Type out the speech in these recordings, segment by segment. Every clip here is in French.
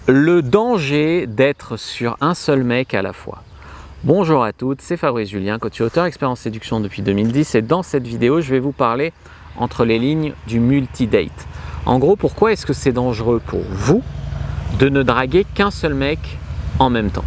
Le danger d'être sur un seul mec à la fois. Bonjour à toutes, c'est Fabrice Julien, coach et auteur expert en séduction depuis 2010 et dans cette vidéo, je vais vous parler entre les lignes du multi-date. En gros, pourquoi est-ce que c'est dangereux pour vous de ne draguer qu'un seul mec en même temps?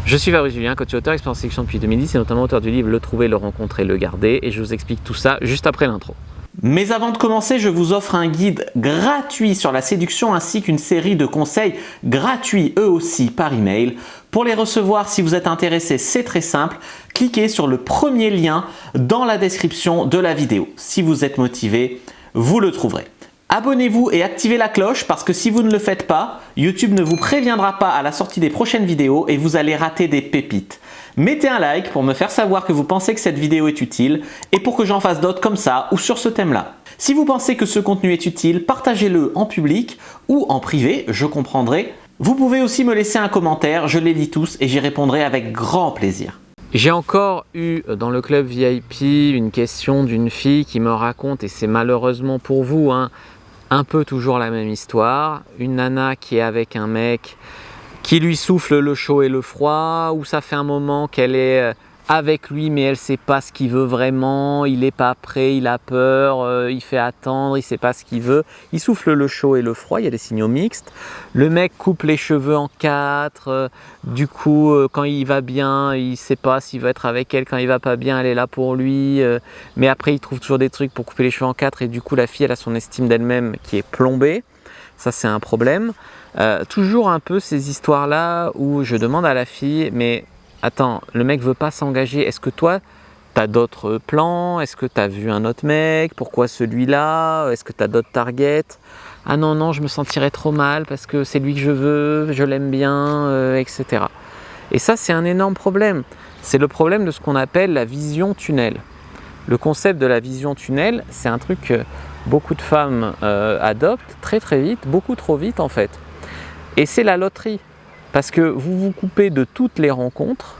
Je suis Fabrice Julien, coach et auteur expert en séduction depuis 2010 et notamment auteur du livre Le trouver, le rencontrer, le garder et je vous explique tout ça juste après l'intro. Mais avant de commencer, je vous offre un guide gratuit sur la séduction ainsi qu'une série de conseils gratuits eux aussi par email. Pour les recevoir, si vous êtes intéressé, c'est très simple. Cliquez sur le premier lien dans la description de la vidéo. Si vous êtes motivé, vous le trouverez. Abonnez-vous et activez la cloche parce que si vous ne le faites pas, YouTube ne vous préviendra pas à la sortie des prochaines vidéos et vous allez rater des pépites. Mettez un like pour me faire savoir que vous pensez que cette vidéo est utile et pour que j'en fasse d'autres comme ça ou sur ce thème-là. Si vous pensez que ce contenu est utile, partagez-le en public ou en privé, je comprendrai. Vous pouvez aussi me laisser un commentaire, je les lis tous et j'y répondrai avec grand plaisir. J'ai encore eu dans le club VIP une question d'une fille qui me raconte, et c'est malheureusement pour vous, un peu toujours la même histoire. Une nana qui est avec un mec qui lui souffle le chaud et le froid, ou ça fait un moment qu'elle est avec lui mais elle ne sait pas ce qu'il veut vraiment, il n'est pas prêt, il a peur, il fait attendre, il ne sait pas ce qu'il veut. Il souffle le chaud et le froid, il y a des signaux mixtes. Le mec coupe les cheveux en quatre, du coup quand il va bien, il ne sait pas s'il va être avec elle, quand il va pas bien, elle est là pour lui, mais après il trouve toujours des trucs pour couper les cheveux en quatre et du coup la fille elle a son estime d'elle-même qui est plombée. Ça c'est un problème. Toujours un peu ces histoires-là où je demande à la fille, mais attends, le mec veut pas s'engager, est-ce que toi, tu as d'autres plans? Est-ce que tu as vu un autre mec? Pourquoi celui-là? Est-ce que tu as d'autres targets? Ah non, non, je me sentirais trop mal parce que c'est lui que je veux, je l'aime bien, etc. Et ça, c'est un énorme problème. C'est le problème de ce qu'on appelle la vision tunnel. Le concept de la vision tunnel, c'est un truc que beaucoup de femmes adoptent très très vite, beaucoup trop vite en fait. Et c'est la loterie, parce que vous vous coupez de toutes les rencontres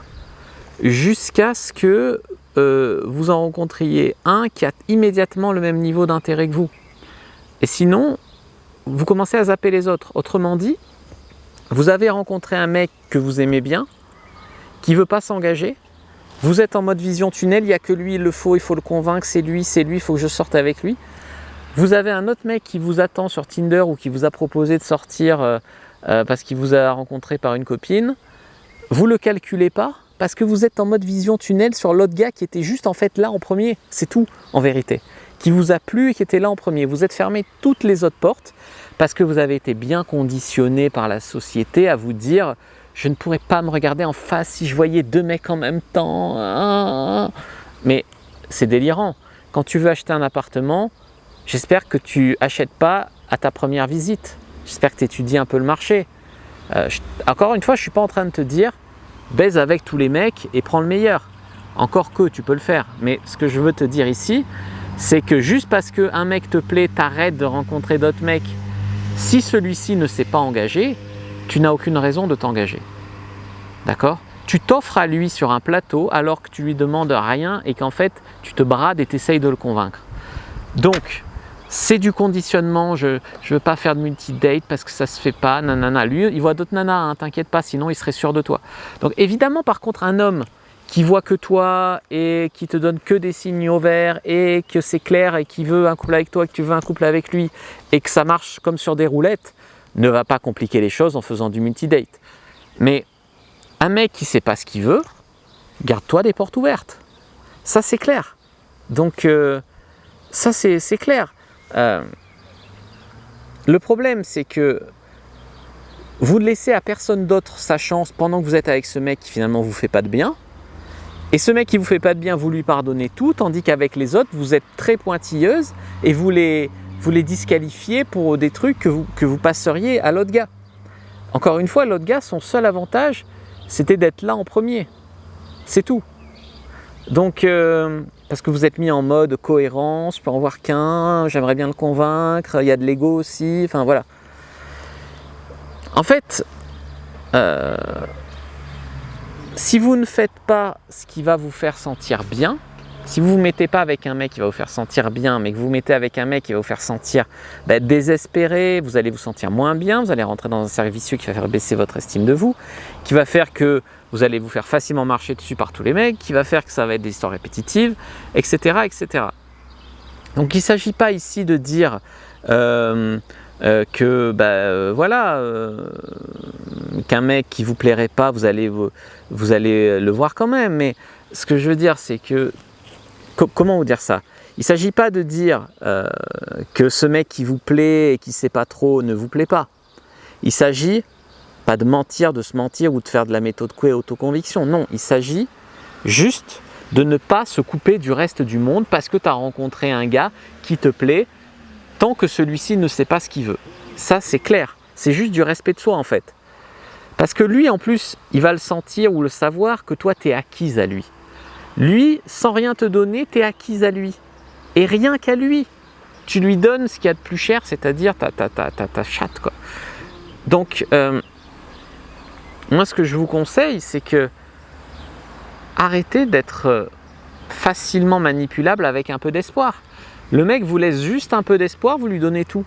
jusqu'à ce que vous en rencontriez un qui a immédiatement le même niveau d'intérêt que vous. Et sinon, vous commencez à zapper les autres. Autrement dit, vous avez rencontré un mec que vous aimez bien, qui ne veut pas s'engager, vous êtes en mode vision tunnel, il n'y a que lui, il le faut, il faut le convaincre, c'est lui, il faut que je sorte avec lui. Vous avez un autre mec qui vous attend sur Tinder ou qui vous a proposé de sortir parce qu'il vous a rencontré par une copine, vous ne le calculez pas parce que vous êtes en mode vision tunnel sur l'autre gars qui était juste en fait là en premier, c'est tout en vérité, qui vous a plu et qui était là en premier. Vous êtes fermé toutes les autres portes parce que vous avez été bien conditionné par la société à vous dire « je ne pourrais pas me regarder en face si je voyais deux mecs en même temps ». Mais c'est délirant. Quand tu veux acheter un appartement, j'espère que tu n'achètes pas à ta première visite. J'espère que tu étudies un peu le marché. Encore une fois, je ne suis pas en train de te dire baise avec tous les mecs et prends le meilleur. Encore que tu peux le faire. Mais ce que je veux te dire ici, c'est que juste parce qu'un mec te plaît, t'arrêtes de rencontrer d'autres mecs. Si celui-ci ne s'est pas engagé, tu n'as aucune raison de t'engager. D'accord ? Tu t'offres à lui sur un plateau alors que tu lui demandes rien et qu'en fait, tu te brades et tu essayes de le convaincre. Donc, c'est du conditionnement, je ne veux pas faire de multi-date parce que ça ne se fait pas, nanana. Lui, il voit d'autres nanas, hein, t'inquiète pas, sinon il serait sûr de toi. Donc évidemment, par contre, un homme qui voit que toi et qui te donne que des signaux verts et que c'est clair et qui veut un couple avec toi, que tu veux un couple avec lui et que ça marche comme sur des roulettes, ne va pas compliquer les choses en faisant du multi-date. Mais un mec qui ne sait pas ce qu'il veut, garde-toi des portes ouvertes. Ça, c'est clair. Donc, ça, c'est clair. Le problème, c'est que vous ne laissez à personne d'autre sa chance pendant que vous êtes avec ce mec qui finalement vous fait pas de bien. Et ce mec qui vous fait pas de bien, vous lui pardonnez tout, tandis qu'avec les autres, vous êtes très pointilleuse et vous les disqualifiez pour des trucs que vous passeriez à l'autre gars. Encore une fois, l'autre gars, son seul avantage, c'était d'être là en premier. C'est tout. Donc, parce que vous êtes mis en mode cohérence, je peux en voir qu'un, j'aimerais bien le convaincre, il y a de l'ego aussi, enfin voilà. En fait, si vous ne faites pas ce qui va vous faire sentir bien, Si vous ne vous mettez pas avec un mec qui va vous faire sentir bien, mais que vous vous mettez avec un mec qui va vous faire sentir désespéré, vous allez vous sentir moins bien, vous allez rentrer dans un cercle vicieux qui va faire baisser votre estime de vous, qui va faire que vous allez vous faire facilement marcher dessus par tous les mecs, qui va faire que ça va être des histoires répétitives, etc. etc. Donc il ne s'agit pas ici de dire qu'un mec qui vous plairait pas, vous allez le voir quand même. Mais ce que je veux dire, c'est que, comment vous dire ça? Il ne s'agit pas de dire que ce mec qui vous plaît et qui ne sait pas trop ne vous plaît pas. Il s'agit pas de mentir, de se mentir ou de faire de la méthode Coué autoconviction. Non, il s'agit juste de ne pas se couper du reste du monde parce que tu as rencontré un gars qui te plaît tant que celui-ci ne sait pas ce qu'il veut. Ça, c'est clair. C'est juste du respect de soi en fait. Parce que lui, en plus, il va le sentir ou le savoir que toi, tu es acquise à lui. Lui, sans rien te donner, tu es acquise à lui. Et rien qu'à lui. Tu lui donnes ce qu'il y a de plus cher, c'est-à-dire ta chatte, quoi. Donc, moi, ce que je vous conseille, c'est que arrêtez d'être facilement manipulable avec un peu d'espoir. Le mec vous laisse juste un peu d'espoir, vous lui donnez tout.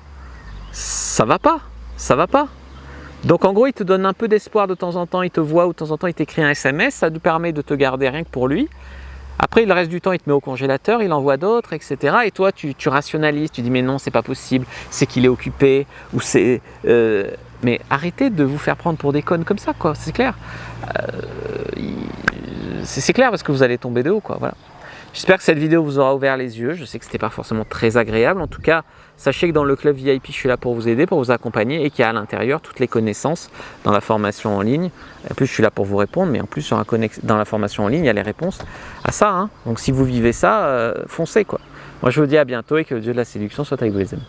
Ça va pas, ça va pas. Donc en gros, il te donne un peu d'espoir de temps en temps, il te voit ou de temps en temps il t'écrit un SMS, ça te permet de te garder rien que pour lui. Après, le reste du temps, il te met au congélateur, il envoie d'autres, etc. Et toi, tu rationalises, tu dis mais non, c'est pas possible, c'est qu'il est occupé, ou c'est... Mais arrêtez de vous faire prendre pour des connes comme ça, quoi, c'est clair. C'est clair parce que vous allez tomber de haut, quoi, voilà. J'espère que cette vidéo vous aura ouvert les yeux. Je sais que ce n'était pas forcément très agréable. En tout cas, sachez que dans le club VIP, je suis là pour vous aider, pour vous accompagner et qu'il y a à l'intérieur toutes les connaissances dans la formation en ligne. En plus, je suis là pour vous répondre, mais en plus, dans la formation en ligne, il y a les réponses à ça, hein. Donc, si vous vivez ça, foncez, quoi. Moi, je vous dis à bientôt et que le Dieu de la séduction soit avec vous, les amis.